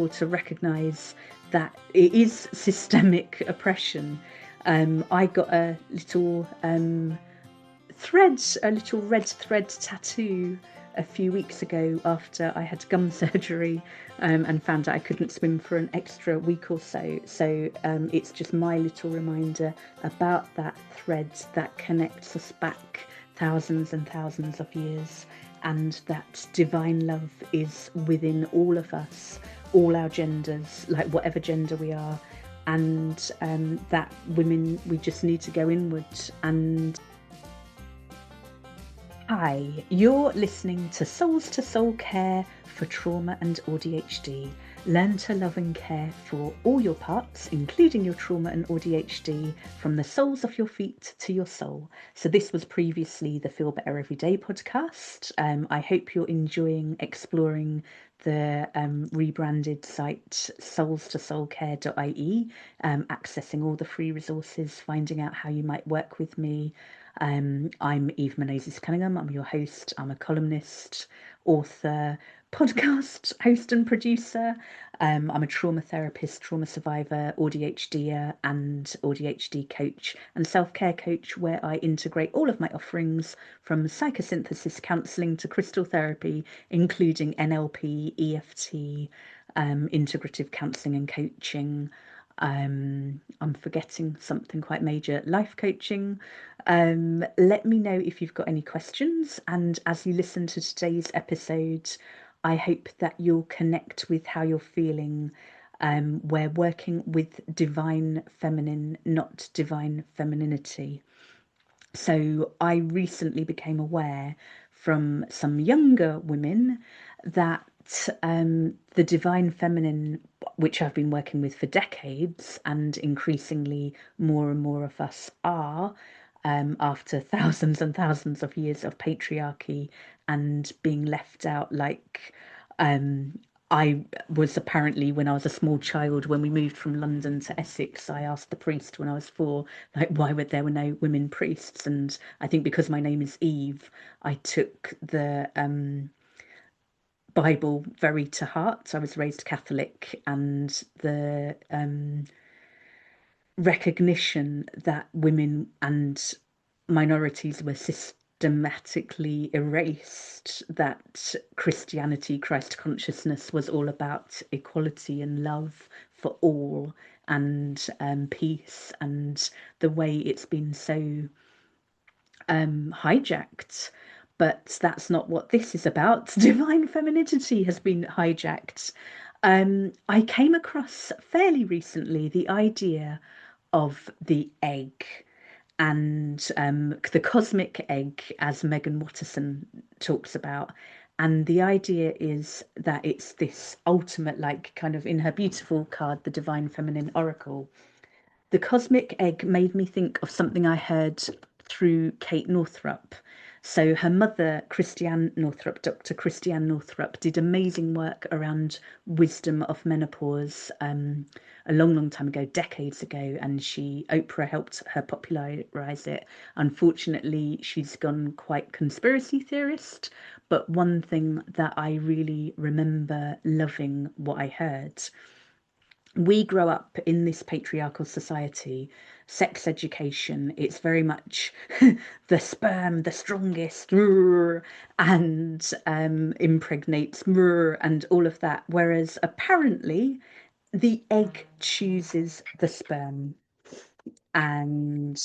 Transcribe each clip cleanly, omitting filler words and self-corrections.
to recognize that it is systemic oppression. I got a little a little red thread tattoo a few weeks ago after I had gum surgery, and found out I couldn't swim for an extra week or so. So it's just my little reminder about that thread that connects us back thousands and thousands of years, and that divine love is within all of us, all our genders, like whatever gender we are, and that women, we just need to go inward. And hi, you're listening to Souls to Soul Care for Trauma and AuDHD. Learn to love and care for all your parts, including your trauma and AuDHD, from the soles of your feet to your soul. So this was previously the Feel Better Everyday podcast. I hope you're enjoying exploring the rebranded site soulstosoulcare.ie, accessing all the free resources, finding out how you might work with me. I'm Eve Menezes Cunningham. I'm your host. I'm a columnist, author, podcast host and producer. I'm a trauma therapist, trauma survivor, AuDHDer, and AuDHD coach and self-care coach, where I integrate all of my offerings from psychosynthesis counselling to crystal therapy, including NLP, EFT, integrative counselling and coaching. I'm forgetting something quite major, life coaching. Let me know if you've got any questions. And as you listen to today's episode, I hope that you'll connect with how you're feeling. We're working with divine feminine, not divine femininity. So I recently became aware from some younger women that the divine feminine, which I've been working with for decades, and increasingly more and more of us are, after thousands and thousands of years of patriarchy and being left out, like I was apparently, when I was a small child, when we moved from London to Essex, I asked the priest when I was 4, like, why there were no women priests? And I think because my name is Eve, I took the Bible very to heart. I was raised Catholic, and the recognition that women and minorities were systematically erased, that Christianity, Christ consciousness, was all about equality and love for all, and peace, and the way it's been so hijacked. But that's not what this is about. Divine femininity has been hijacked. I came across fairly recently the idea of the egg, and the cosmic egg, as Megan Watterson talks about. And the idea is that it's this ultimate, like, kind of, in her beautiful card, the Divine Feminine Oracle. The cosmic egg made me think of something I heard through Kate Northrup. So her mother, Christiane Northrup, Dr. Christiane Northrup, did amazing work around wisdom of menopause a long, long time ago, decades ago, and Oprah helped her popularize it. Unfortunately, she's gone quite conspiracy theorist, but one thing that I really remember loving what I heard: we grow up in this patriarchal society, sex education, it's very much the sperm, the strongest, and impregnates, and all of that. Whereas apparently the egg chooses the sperm. And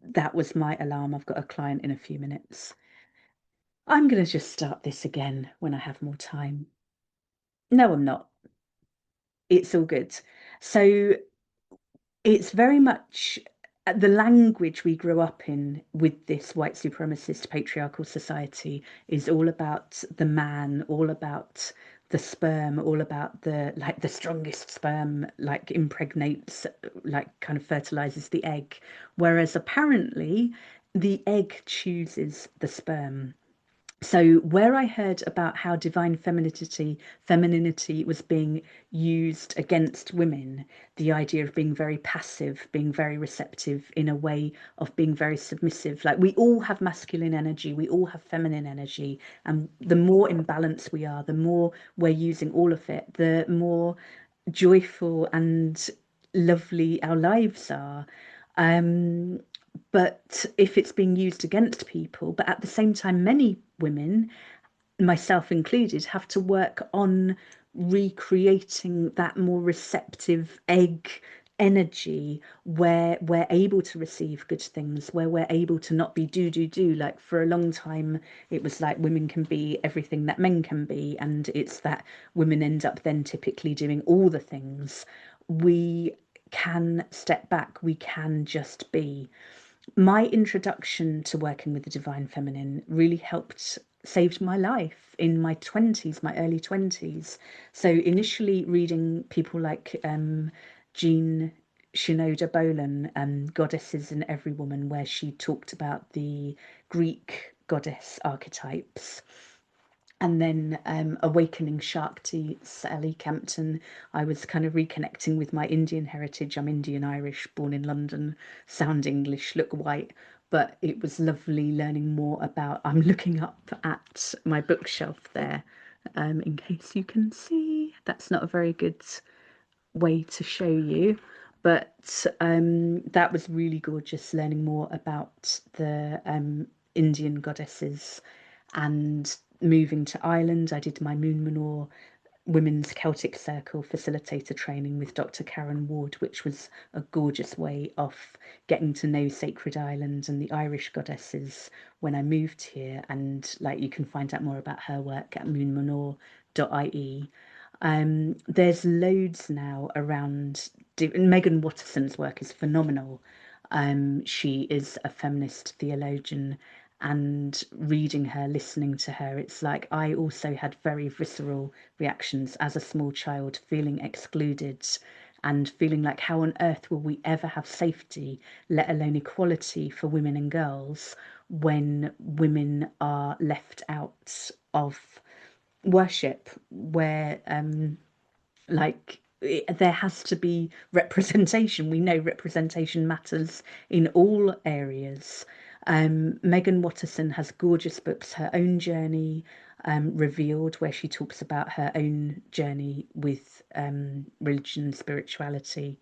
that was my alarm. I've got a client in a few minutes. I'm going to just start this again when I have more time. No, I'm not. It's all good. So it's very much the language we grew up in with this white supremacist patriarchal society is all about the man, all about the sperm, all about the, like, the strongest sperm, like, impregnates, like, kind of fertilizes the egg, whereas apparently the egg chooses the sperm. So where I heard about how divine femininity was being used against women, the idea of being very passive, being very receptive in a way of being very submissive. Like we all have masculine energy, we all have feminine energy, and the more in balance we are, the more we're using all of it, the more joyful and lovely our lives are. Um, but if it's being used against people, but at the same time, many women, myself included, have to work on recreating that more receptive egg energy where we're able to receive good things, where we're able to not be do. Like for a long time, it was like women can be everything that men can be, and it's that women end up then typically doing all the things. We can step back, we can just be. My introduction to working with the divine feminine really helped saved my life in my 20s, my early 20s. So initially reading people like Jean Shinoda Bolen, Goddesses in Every Woman, where she talked about the Greek goddess archetypes, and then awakening Shakti, Sally Campton. I was kind of reconnecting with my Indian heritage. I'm Indian Irish, born in London, sound English, look white. But it was lovely learning more about. I'm looking up at my bookshelf there, in case you can see. That's not a very good way to show you, but that was really gorgeous learning more about the Indian goddesses. And moving to Ireland, I did my Moon Manor Women's Celtic Circle facilitator training with Dr. Karen Ward, which was a gorgeous way of getting to know Sacred Island and the Irish goddesses when I moved here. And like you can find out more about her work at moonmanor.ie. There's loads now around. Megan Watterson's work is phenomenal. She is a feminist theologian, and reading her, listening to her, it's like I also had very visceral reactions as a small child, feeling excluded and feeling like how on earth will we ever have safety, let alone equality for women and girls, when women are left out of worship, where there has to be representation. We know representation matters in all areas. Megan Watterson has gorgeous books, Her Own Journey, Revealed, where she talks about her own journey with religion and spirituality.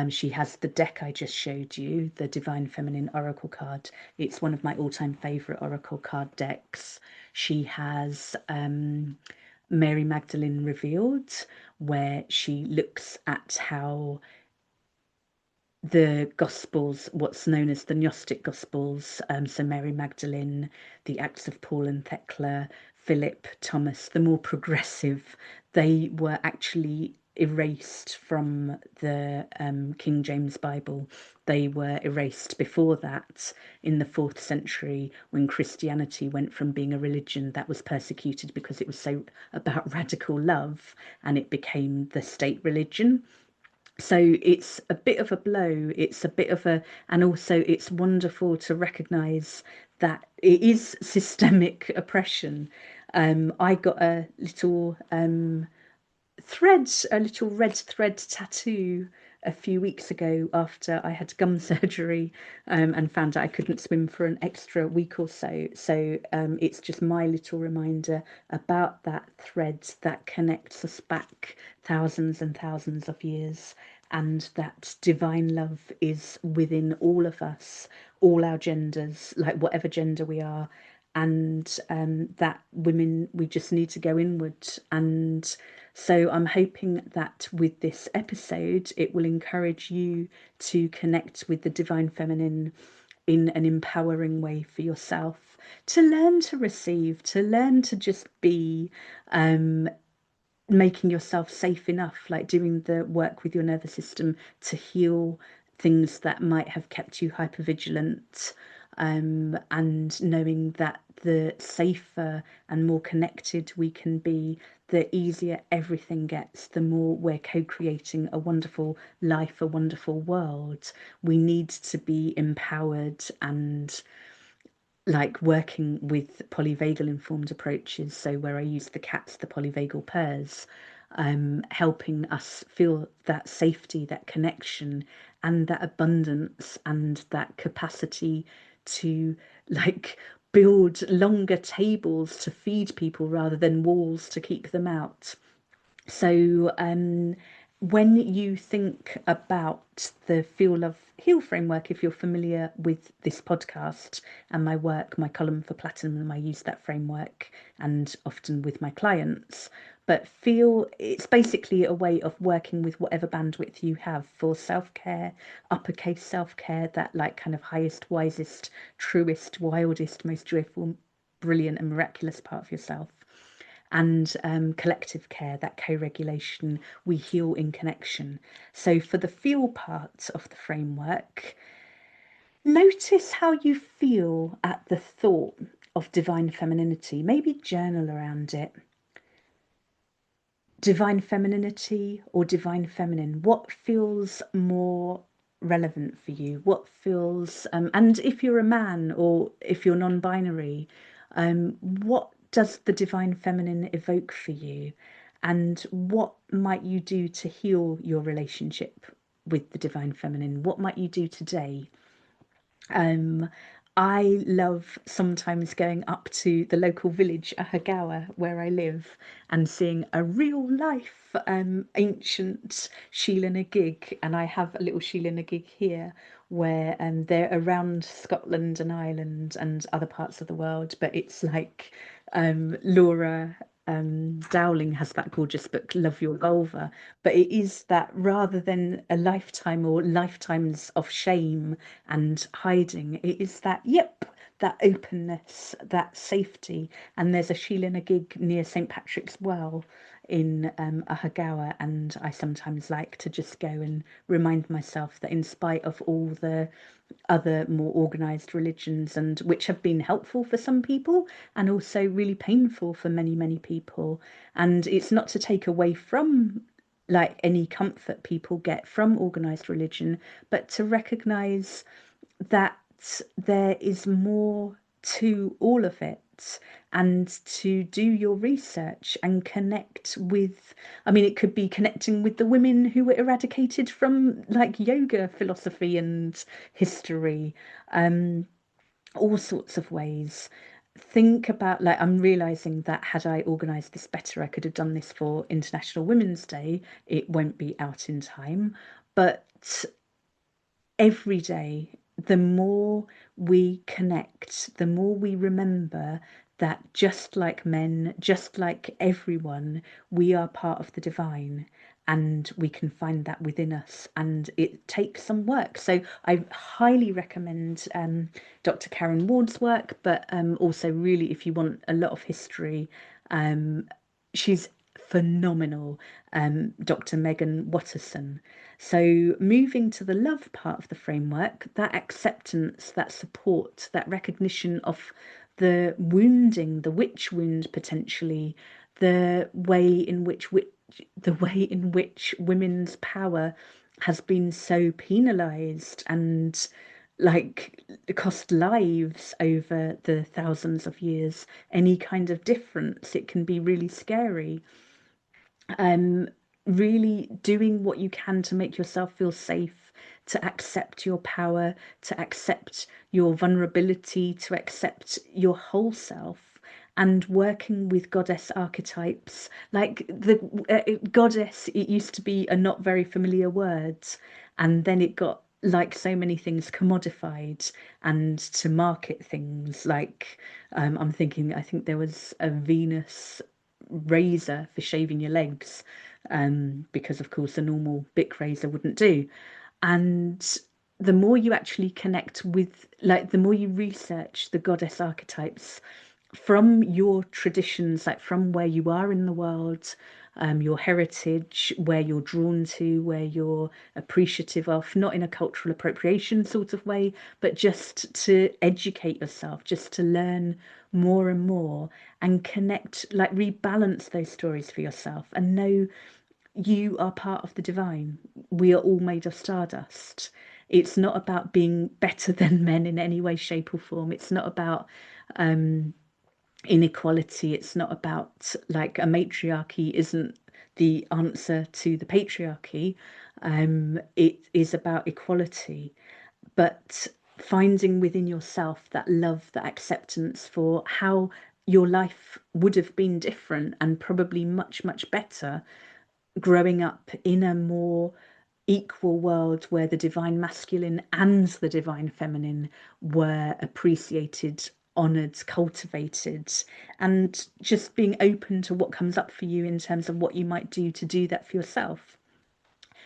She has the deck I just showed you, the Divine Feminine Oracle card. It's one of my all-time favourite Oracle card decks. She has Mary Magdalene Revealed, where she looks at how the Gospels, what's known as the Gnostic Gospels, so Mary Magdalene, the Acts of Paul and Thecla, Philip, Thomas, the more progressive, they were actually erased from the King James Bible. They were erased before that in the 4th century, when Christianity went from being a religion that was persecuted because it was so about radical love, and it became the state religion. So it's a bit of a blow, it's a bit of a, and also it's wonderful to recognize that it is systemic oppression. I got a little thread, a little red thread tattoo a few weeks ago after I had gum surgery, and found out I couldn't swim for an extra week or so. So it's just my little reminder about that thread that connects us back thousands and thousands of years, and that divine love is within all of us, all our genders, like whatever gender we are. And that women, we just need to go inward. And so I'm hoping that with this episode, it will encourage you to connect with the divine feminine in an empowering way for yourself, to learn to receive, to learn to just be, making yourself safe enough, like doing the work with your nervous system to heal things that might have kept you hypervigilant, and knowing that the safer and more connected we can be, the easier everything gets, the more we're co-creating a wonderful life, a wonderful world. We need to be empowered and like working with polyvagal informed approaches, so where I use the cats, the polyvagal pairs, helping us feel that safety, that connection, and that abundance, and that capacity to like build longer tables to feed people rather than walls to keep them out. So, when you think about the Feel Love Heal framework, if you're familiar with this podcast and my work, my column for Platinum, I use that framework and often with my clients. But feel it's basically a way of working with whatever bandwidth you have for self care, uppercase self care, that like kind of highest, wisest, truest, wildest, most joyful, brilliant, and miraculous part of yourself, and collective care, that co-regulation, we heal in connection. So for the feel part of the framework, notice how you feel at the thought of divine femininity. Maybe journal around it. Divine femininity or divine feminine, what feels more relevant for you? What feels, and if you're a man or if you're non-binary, what does the divine feminine evoke for you? And what might you do to heal your relationship with the divine feminine? What might you do today? Um, I love sometimes going up to the local village, Ahagawa, where I live, and seeing a real life ancient Sheila na gig. And I have a little Sheila na gig here where they're around Scotland and Ireland and other parts of the world. But it's like Laura Dowling has that gorgeous book, Love Your Vulva. But it is that rather than a lifetime or lifetimes of shame and hiding, it is that, yep, that openness, that safety. And there's a Sheila na gig near St. Patrick's Well in Ahagawa, and I sometimes like to just go and remind myself that in spite of all the other more organized religions, and which have been helpful for some people and also really painful for many, many people, and it's not to take away from like any comfort people get from organized religion, but to recognize that there is more to all of it, and to do your research and connect with, I mean, it could be connecting with the women who were eradicated from like yoga philosophy and history, um, all sorts of ways. Think about, like, I'm realizing that had I organized this better, I could have done this for International Women's Day. It won't be out in time, but every day, the more we connect, the more we remember that just like men, just like everyone, we are part of the divine, and we can find that within us. And it takes some work. So I highly recommend Dr. Karen Ward's work, but also, really, if you want a lot of history, um, she's phenomenal, Dr. Megan Watterson. So, moving to the love part of the framework, that acceptance, that support, that recognition of the wounding, the witch wound potentially, the way in which women's power has been so penalized and like cost lives over the thousands of years. Any kind of difference, it can be really scary. um, Really doing what you can to make yourself feel safe, to accept your power, to accept your vulnerability, to accept your whole self, and working with goddess archetypes. Like the goddess, it used to be a not very familiar word, and then it got, like so many things, commodified, and to market things like, I'm thinking, I think there was a Venus razor for shaving your legs, because of course a normal Bic razor wouldn't do. And the more you actually connect with, like, the more you research the goddess archetypes from your traditions, like from where you are in the world, your heritage, where you're drawn to, where you're appreciative of, not in a cultural appropriation sort of way, but just to educate yourself, just to learn more and more, and connect, like rebalance those stories for yourself, and know you are part of the divine. We are all made of stardust. It's not about being better than men in any way, shape, or form. It's not about inequality. It's not about, like, a matriarchy isn't the answer to the patriarchy. It is about equality, but finding within yourself that love, that acceptance for how your life would have been different and probably much, much better growing up in a more equal world where the divine masculine and the divine feminine were appreciated, honoured, cultivated, and just being open to what comes up for you in terms of what you might do to do that for yourself.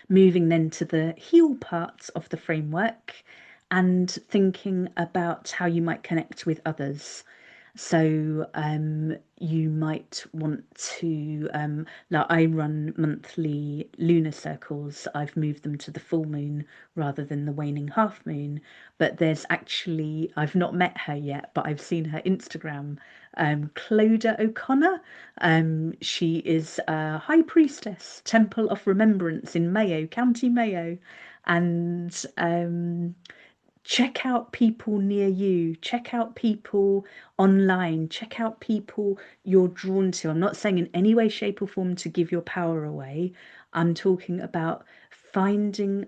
Moving then to the heal parts of the framework and thinking about how you might connect with others. So you might want to, like, I run monthly lunar circles. I've moved them to the full moon rather than the waning half moon. But there's actually, I've not met her yet, but I've seen her Instagram, Clodagh O'Connor. She is a high priestess, Temple of Remembrance in Mayo, County Mayo. And check out people near you, check out people online, check out people you're drawn to. I'm not saying in any way, shape, or form to give your power away. I'm talking about finding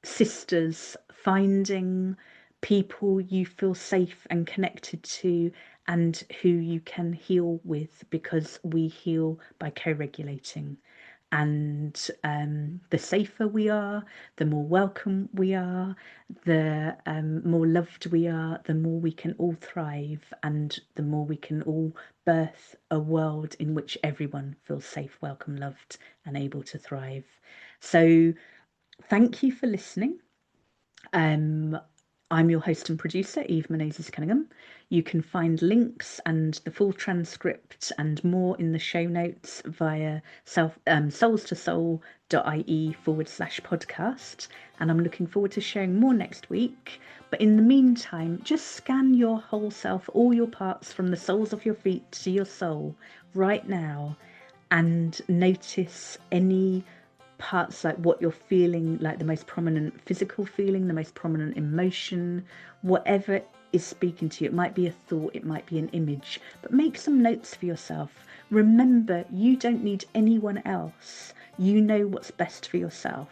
sisters, finding people you feel safe and connected to and who you can heal with, because we heal by co-regulating. And the safer we are, the more welcome we are, the more loved we are, the more we can all thrive, and the more we can all birth a world in which everyone feels safe, welcome, loved, and able to thrive. So thank you for listening. I'm your host and producer, Eve Menezes-Cunningham. You can find links and the full transcript and more in the show notes via soulstosoul.ie/podcast. And I'm looking forward to sharing more next week. But in the meantime, just scan your whole self, all your parts from the soles of your feet to your soul right now, and notice any parts, like what you're feeling, like the most prominent physical feeling, the most prominent emotion, whatever is speaking to you. It might be a thought, it might be an image, but make some notes for yourself. Remember, you don't need anyone else. You know what's best for yourself.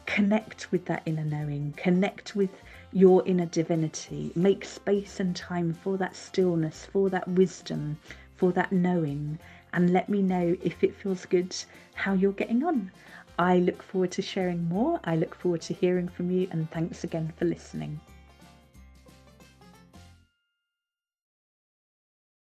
Connect with that inner knowing, connect with your inner divinity, make space and time for that stillness, for that wisdom, for that knowing, and let me know if it feels good, how you're getting on. I look forward to sharing more. I look forward to hearing from you, and thanks again for listening.